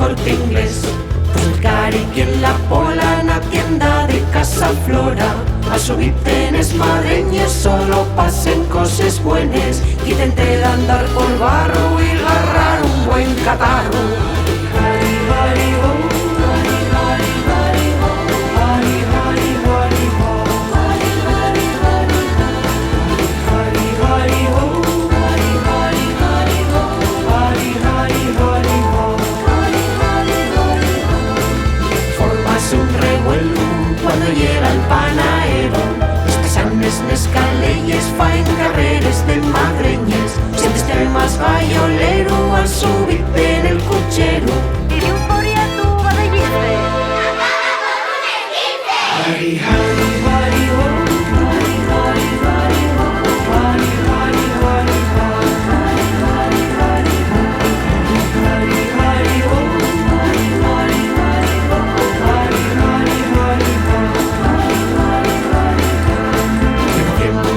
Corte Inglés. Pues el Cari y en la Pola, en la tienda de Casa Flora. A subirte en es madreñes, solo pasen cosas buenas. Quítente de andar por barro y agarrar un buen catarro. Cuando llega el panadero, espesanes nescaleyes, faen carreres de madreñes. Sientes más gallolero al subirte en el cochero. Y de euforia tú vas a decirte: Hari, hari, hari, ho. Hari, hari, hari, ho. Hari, hari, hari, ho. Hari, hari, hari, ho. Hari, hari, ho. Hari, hari, hari, ho. Hari, hari, hari, ho.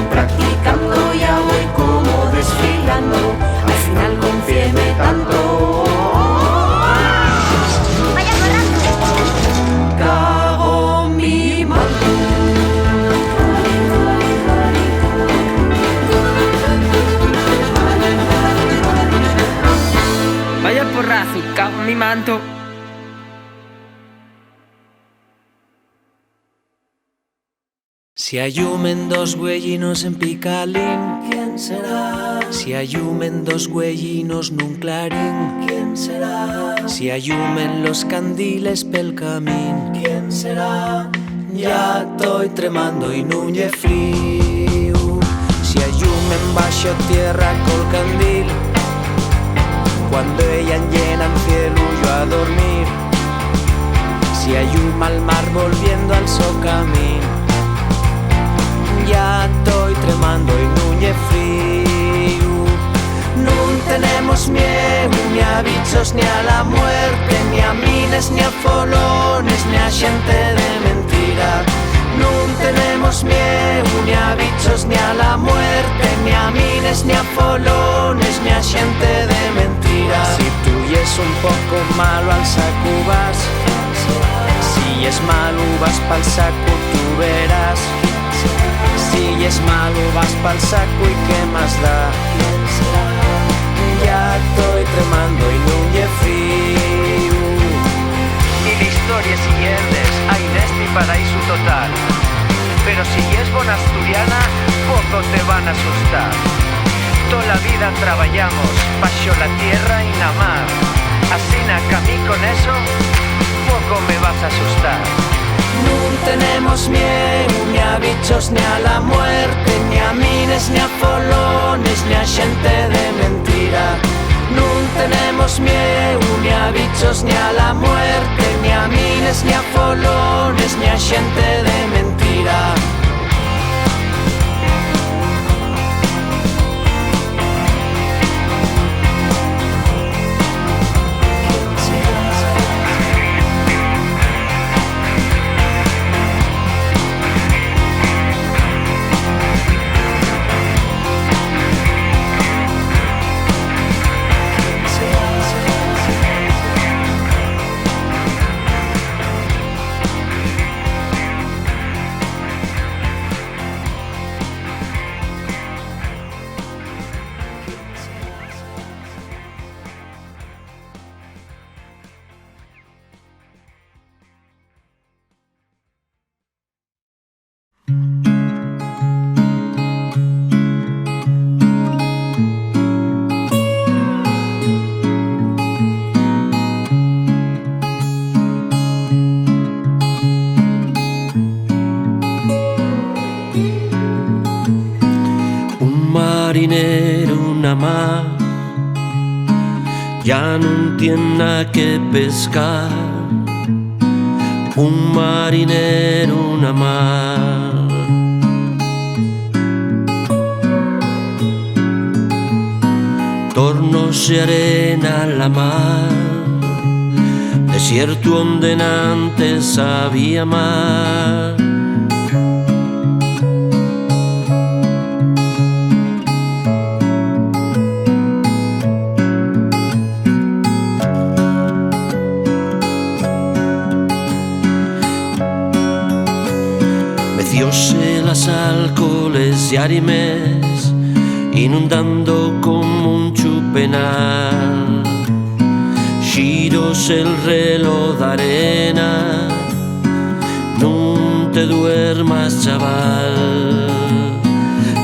Practicando ya voy como desfilando. Al final confiéme tanto. vaya coraje. Cago mi manto. Vaya porrazo, cago en mi manto. Si ayumen dos güellinos en Picalín, ¿quién será? Si ayumen dos güellinos nun clarín, ¿quién será? Si ayumen los candiles pel camín, ¿quién será? Ya estoy tremando y nun lle frío. Si ayumen baixo tierra col candil, cuando ella llenan cielo yo a dormir. Si ayuma al mar volviendo al socamín, ya estoy tremando y nun lle frío. Nun tenemos miedo ni a bichos ni a la muerte, ni a mines ni a folones, ni a xente de mentira. Nun tenemos miedo ni a bichos ni a la muerte, ni a mines ni a folones, ni a xente de mentira. Si tú yes un poco malo al saco vas, si es malo vas pa'l saco tú verás. Si es malo vas pa'l saco y qué más da. Ya estoy tremando y nun lle frío. Mil historias y hierdes hay en este paraíso total, pero si es buena asturiana, poco te van a asustar. Toda la vida trabajamos bajo la tierra y la mar, así na que a mí con eso poco me vas a asustar. Nun tenemos miedo ni a bichos ni a la muerte, ni a mines ni a folones, ni a xente de mentira. Nun tenemos miedo ni a bichos ni a la muerte, ni a mines ni a folones, ni a xente de mentira. Marinero una mar, ya no tiene nada que pescar. Un marinero una mar, tornos y arena la mar, desierto donde antes había mar. Birras, alcoholes y arimes, inundando como un chupenal. Giros el reloj d'arena, non te duermas, chaval.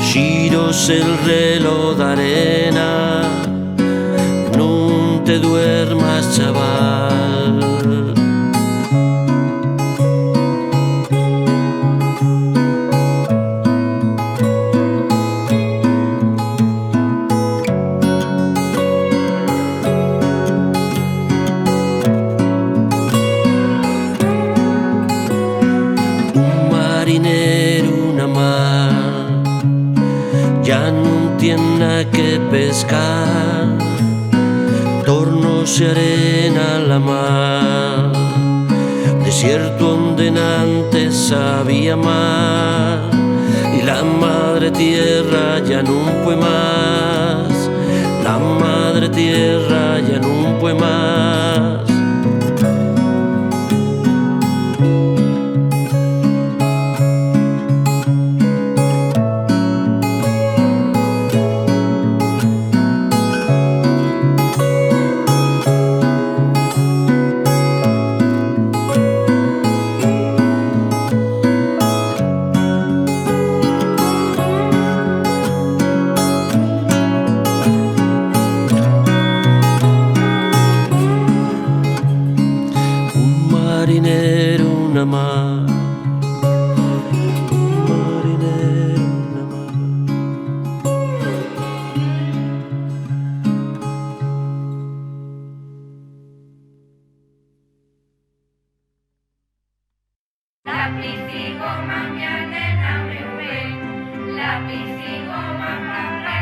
Giros el reloj d'arena, non te duermas, chaval. Una mar ya no tiene que pescar, tornos y arena la mar, desierto donde antes había mar, y la madre tierra ya no puede más, la madre tierra ya no puede más. Marinero, una mar, un marinero, una mar. Lápiz y goma, mi nena me fue. Lápiz y goma, papá,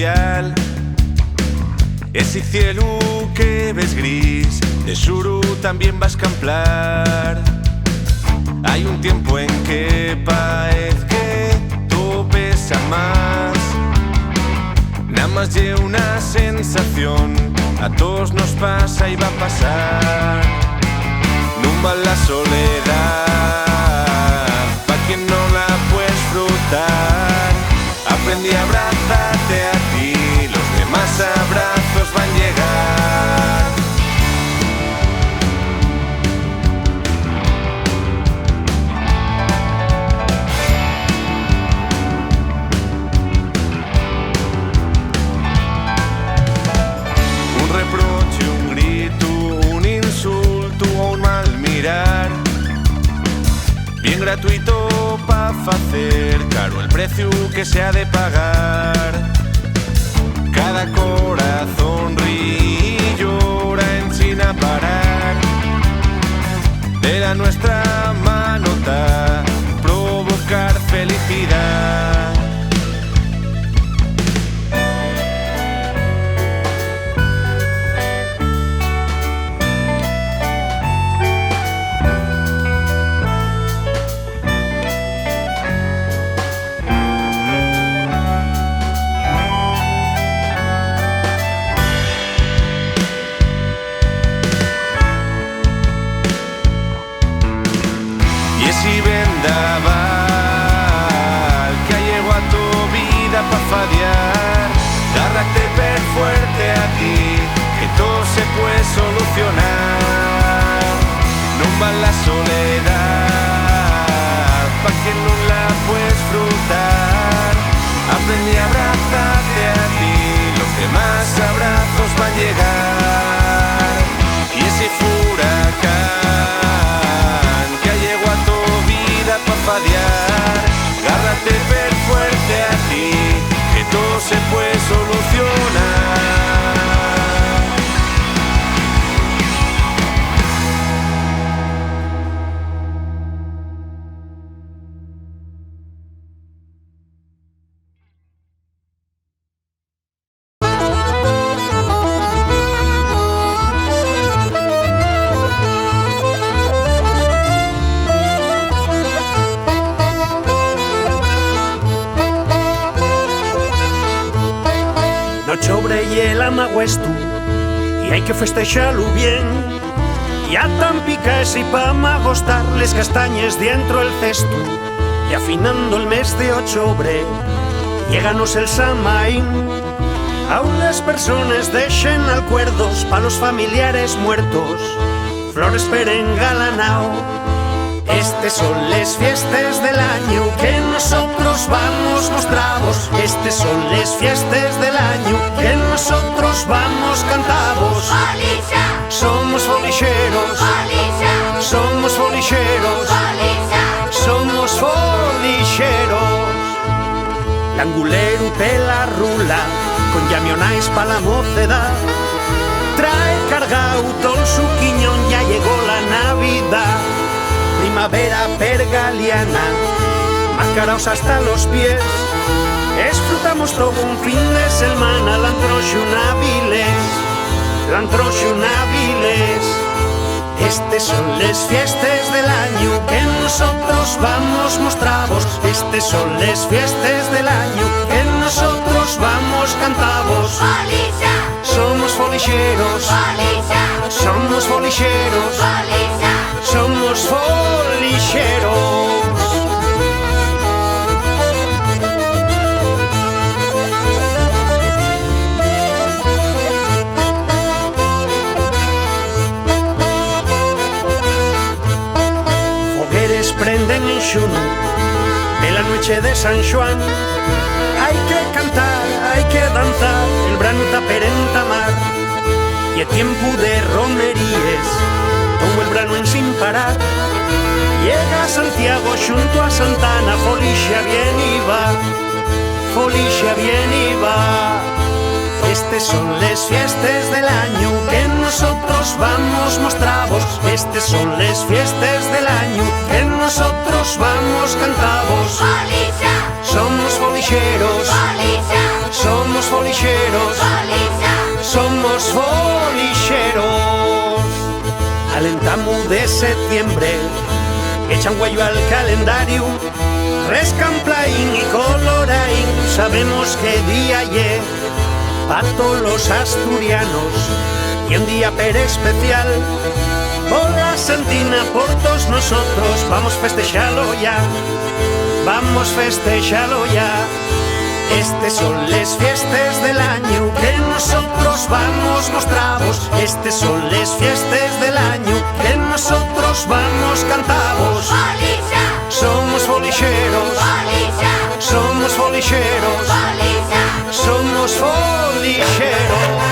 social. Ese cielo que ves gris, de suru también vas camplar. Hay un tiempo en que parece que todo pesa más. Nada más lleva una sensación, a todos nos pasa y va a pasar. Nunca la soledad, pa' quien no la puedes disfrutar. Aprendí a abrazarte a ti, los demás abrazos van a llegar. Un reproche, un grito, un insulto o un mal mirar, bien gratuito pa' hacer caro el precio que se ha de pagar. Cada corazón ríe y llora en sin parar. De la nuestra mano está provocar felicidad. Si vendaval que llegó a tu vida pa' fadiar, agárrate per fuerte a ti, que todo se puede solucionar. No va la soledad, pa' quien no la puedes disfrutar. Aprendí a abrazarte a ti, los demás abrazos van a llegar. Y ese huracán que llegó a tu vida pa' fadiar, agárrate per fuerte a ti, que todo se puede solucionar. Nochobre y el amaguestu, y hay que festejarlo bien. Ya tan picas y pa' magostar les castañes dentro el cesto. Y afinando el mes de octubre, lléganos el Samaín. Aún las personas dejen alcuerdos pa' los familiares muertos, flores perengalanao. Estes son les fiestas del año que nosotros vamos mostrados. Estes son les fiestas del año que nosotros vamos cantados. Folixa, Somos folicheros, folixa, somos folicheros, folixa. somos folicheros. L'angulero te la rula, con llamionais pa' la mocedad. Trae cargado todo su quiñón, ya llegó la Navidad. Primavera pergaliana, macaraos hasta los pies. Disfrutamos todo un fin de semana, l'antroxunaviles. Estes son les fiestas del año que nosotros vamos mostrados. Estes son les fiestas del año que nosotros vamos cantados. Folixa, Somos folicheros, folixa, somos folicheros, folixa. somos folicheros. Fogueres prenden en Xuno, en la noche de San Juan. Hay que cantar, hay que danzar, el brano taper en tamar. Y es tiempo de romeríes, como el brano en sin parar. Llega a Santiago junto a Santana, Folixa bien y va, Folixa bien y va. Estes son les fiestas del año que nosotros vamos mostrados. Estes son les fiestas del año que nosotros vamos cantados. Folixa, Somos folicheros, folixa, somos Somos folixeros, somos folixeros. Alentamos de septiembre, echan huello al calendario, rescamplaín y coloraín, sabemos qué día lle, pa' todos los asturianos, y un día per especial, por la Santina, por todos nosotros, vamos festejalo ya, vamos festejalo ya. Estas son las fiestas del año que nosotros vamos mostrados. Estas son las fiestas del año que nosotros vamos cantados. Somos folixeros, somos folixeros, somos folixeros.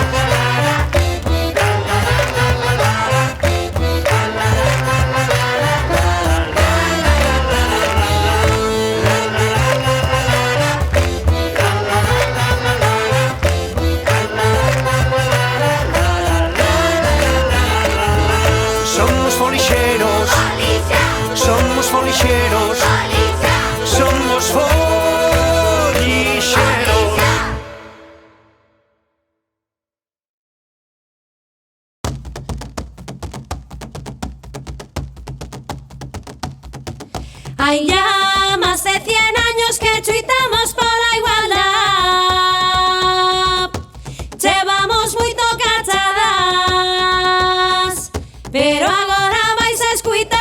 Somos folixeros, somos folixeros, somos folixeros. Hay ya más de 100 años que chuitamos por la igualdad. Llevamos muy tocachadas, pero ahora vais a escuitar.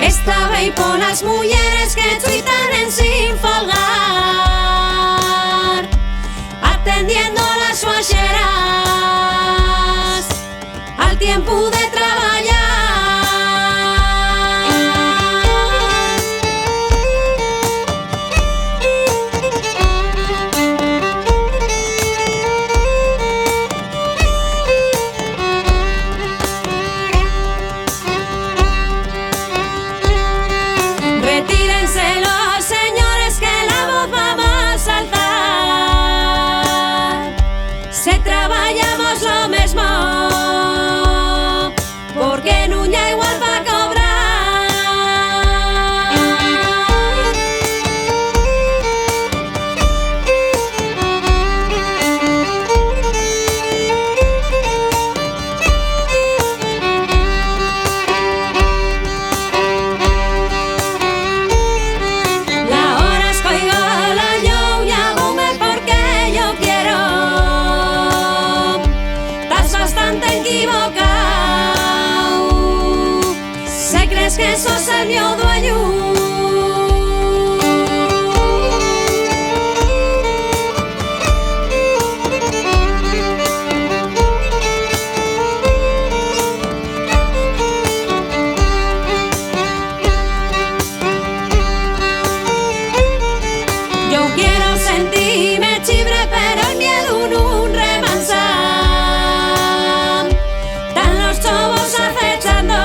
Esta vez por las mujeres que chuitan en sin folgar, atendiendo las suaxeras al tiempo de trabajar. Retírense los señores que la voz va más alta. Se trabajamos lo mismo, porque nuña igual va a cobrar. La hora es coigola, yo llamo-me porque yo quiero. Estás bastante equivocado. ¿Se crees que sos el mío dueño? Yo quiero sentirme chibre, pero el miedo no remansa. Están los chobos acechando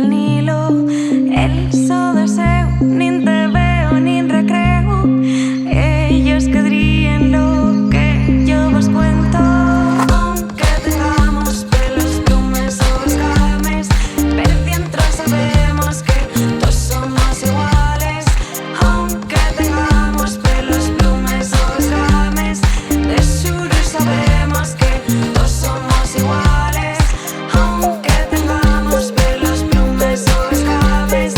del Nilo. El so deseo, nin te veo, nin recreo. Ellos querrían lo que yo vos cuento. Aunque tengamos pelos, plumes o escames, per dentro sabemos que todos somos iguales. Aunque tengamos pelos, plumes o escames, de seguro sabemos que todos somos iguales. Aunque tengamos pelos, plumes o escames,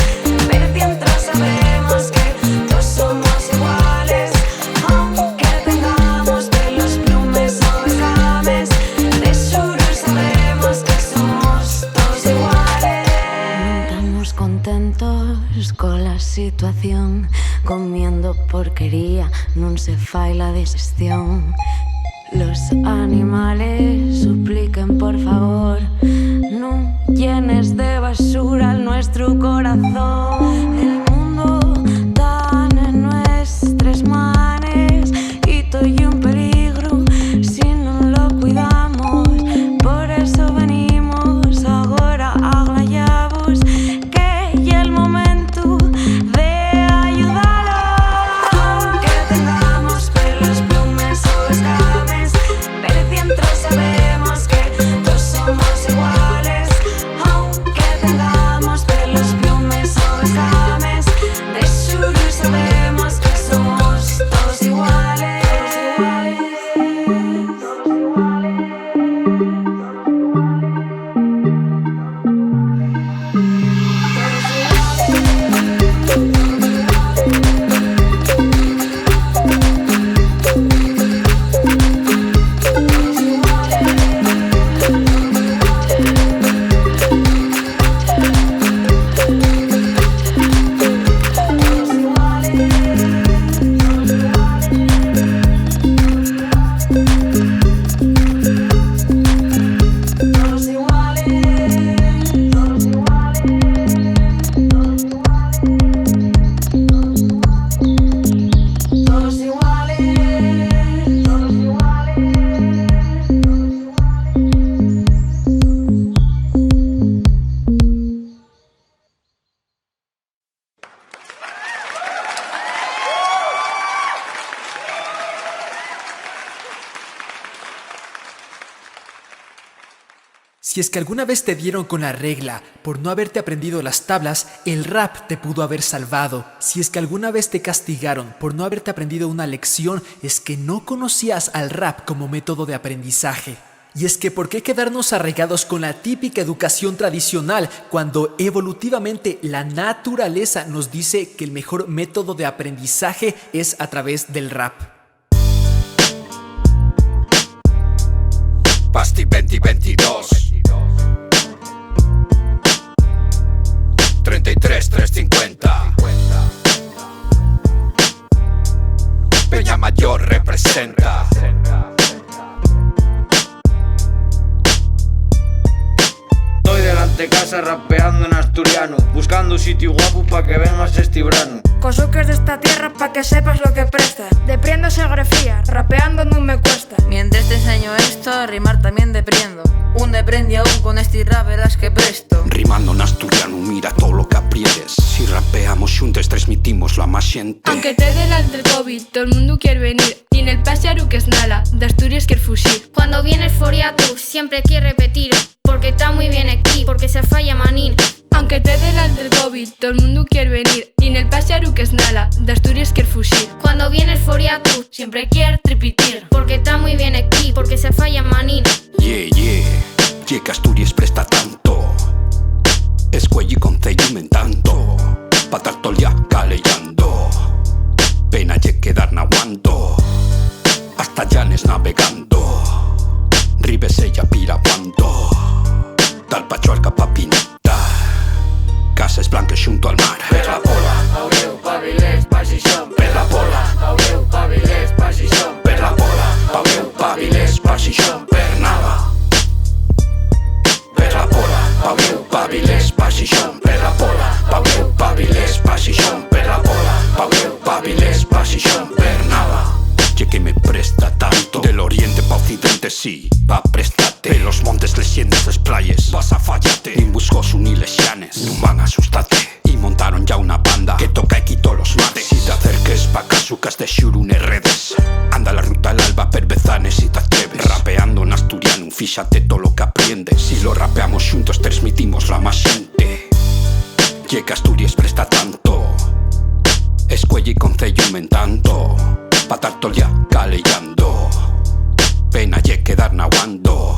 per dentro sabemos que todos somos iguales. Aunque tengamos pelos, plumes o escames, de seguro sabemos que somos todos iguales. Estamos contentos con la situación, comiendo porquería, non se fai la digestión. Los animales supliquen por favor, no llenes de basura nuestro corazón. El mundo está en nuestras manos y estoy un peligro si no lo cuidamos. Por eso venimos ahora a glayaros, que ya el momento de ayudarlo. Aunque tengamos pelos, plumes o escames, per dentro sabemos que todos somos iguales. Aunque tengamos pelos, plumes o escames, de seguro sabemos que somos todos iguales. Si es que alguna vez te dieron con la regla por no haberte aprendido las tablas, el rap te pudo haber salvado. Si es que alguna vez te castigaron por no haberte aprendido una lección, es que no conocías al rap como método de aprendizaje. Y es que ¿por qué quedarnos arraigados con la típica educación tradicional cuando evolutivamente la naturaleza nos dice que el mejor método de aprendizaje es a través del rap? Basti 2022 33 350 Peña Mayor representa. Estoy delante casa rapeando en asturiano, buscando un sitio guapo pa' que vengas este verano. Cosuques de esta tierra pa' que sepas lo que presta. Depriendo geografía, rapeando no me cuesta. Mientras te enseño esto, a rimar también deprendo. Un deprendi aún con este rap, verás que presto. Rimando en asturiano, mira todo lo que aprietes. Si rapeamos xuntos, transmitimoslo a más xente. Aunque te delante el COVID, todo el mundo quiere venir. Y en el pasearu que es nada, de Asturias quiere fugir. Cuando vienes foria tú, siempre quieres repetir. Porque está muy bien aquí, porque se falla manín. Aunque te delante el COVID, todo el mundo quiere venir. Y en el pasearu que es nada, de Asturias quiere fugir. Cuando vienes foria tú, siempre quiere tripitir. Porque está muy bien aquí, porque se falla manín. Yeah, que Asturias presta tanto. Escuelli concello inventando, pa' tar tol día calellando. Pena ye quedar naguando, hasta llanes navegando. Ribes ella piraguando, tal pachualca pa' pintar. Cases blancas xunto al mar. Per la pola, Aureu, Pavilés, Pasixón. Per la pola, Aureu, Pavilés, Pasixón. Per la pola, Aureu, Pavilés, Pasixón. Per nada. Per la pola, Aureu, Pavilés, Pasixón. Per la pola, Aureu, Pavilés, Pasixón. Per la pola, Aureu, Pavilés, Pasixón. Per nada. Ye que me presta tanto, del oriente pa' occidente sí, va a prestarte. De los montes, leyendas, les playas, vas a fallarte. Y buscos Ye que Asturias presta tanto, escuelle y concello inventando, pa tartol ya calellando, pena ye quedar naguando,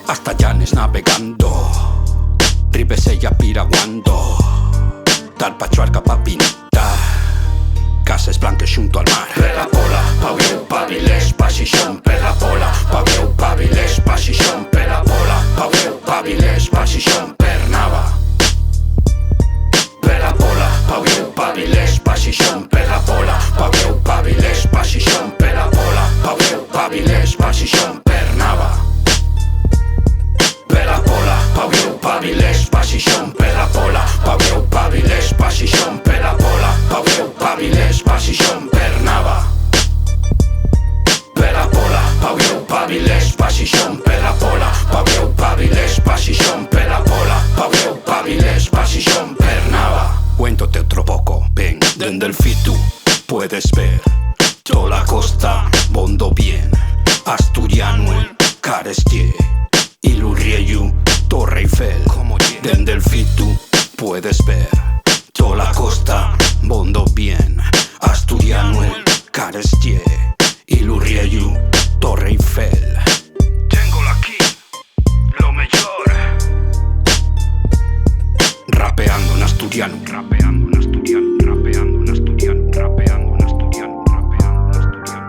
hasta llanes navegando, ribes ella piraguando, tal pachuarca pa pintar, cases blanques junto al mar. Per la pola, paviu, pavilés, pasixón, per la pola, paviu, pavilés, pasixón, per la pola, paviu, pavilés, pasixón, per nava. Per la pola, paviu, pavilés, pasixón, per la pola, paviu, pavilés, pasixón, per la pola, paviu, pavilés, pasixón, per nava. Per la pola, paviu, pavilés, pasixón, per la pola, paviu, pavilés, pasixón, per la pola, paviu, pavilés, pasixón, per nava. Per la pola, paviu, pavilés, pasixón, per la pola, paviu, pavilés, pasixón, per la pola, paviu, pavilés, pasixón, per nava. Cuéntote otro poco, ven, dende el fitu puedes ver toda la costa, bondo bien, asturiano el Carestier, y Lurrieyu, Torre Eiffel. Dende el fitu puedes ver toda la costa, bondo bien, asturiano el Carestier, y Lurrieyu, Torre Eiffel. Tengo aquí lo mejor, rapeando en asturiano, rapeando en asturiano, rapeando en asturiano, rapeando en asturiano, rapeando en asturiano.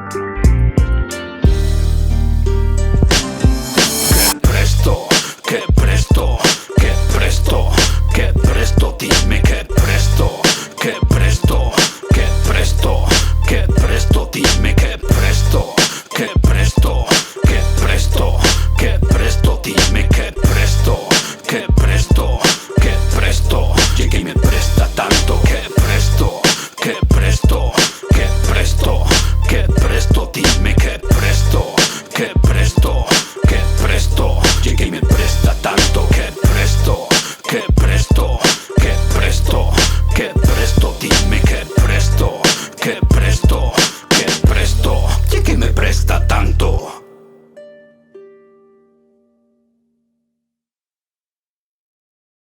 Que presto, que presto, que presto, que presto, dime que presto, que presto, que presto, que presto, dime que presto, que presto, que presto, que presto, dime que presto, que presto, que presto. Llegué y me presta tanto, que presto, que presto, que presto, que presto, dime que